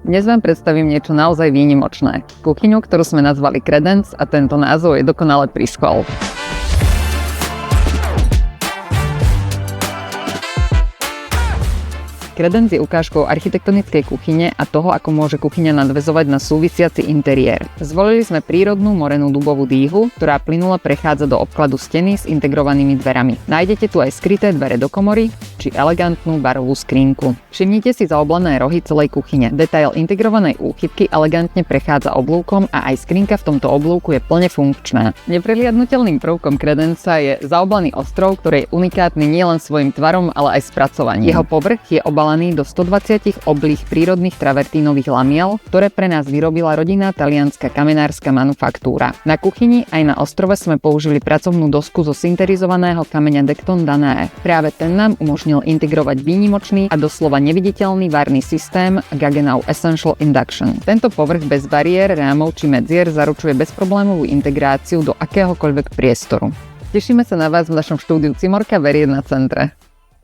Dnes vám predstavím niečo naozaj výnimočné. Kuchyňu, ktorú sme nazvali Credence a tento názov je dokonale prischvál. Credence je ukážkou architektonickej kuchyne a toho, ako môže kuchyňa nadväzovať na súvisiaci interiér. Zvolili sme prírodnú morenú dubovú dýhu, ktorá plynule prechádza do obkladu steny s integrovanými dverami. Nájdete tu aj skryté dvere do komory či elegantnú barovú skrinku. Všimnite si zaoblené rohy celej kuchyne. Detail integrovanej úchytky elegantne prechádza oblúkom a aj skrinka v tomto oblúku je plne funkčná. Neprehliadnutelným prvkom Credence je zaoblený ostrov, ktorý je unikátny nielen svojim tvarom, ale aj spracovaním. Jeho povrch je obalený do 120 oblých prírodných travertínových lamiel, ktoré pre nás vyrobila rodinná talianska kamenárska manufaktúra. Na kuchyni aj na ostrove sme použili pracovnú dosku zo synterizovaného kameňa Decton Danae. Práve ten nám umožnil integrovať výnimočný a doslova neviditeľný varný systém Gaggenau Essential Induction. Tento povrch bez bariér, rámov či medzier zaručuje bezproblémovú integráciu do akéhokoľvek priestoru. Tešíme sa na vás v našom štúdiu Cimorka v R1 centre.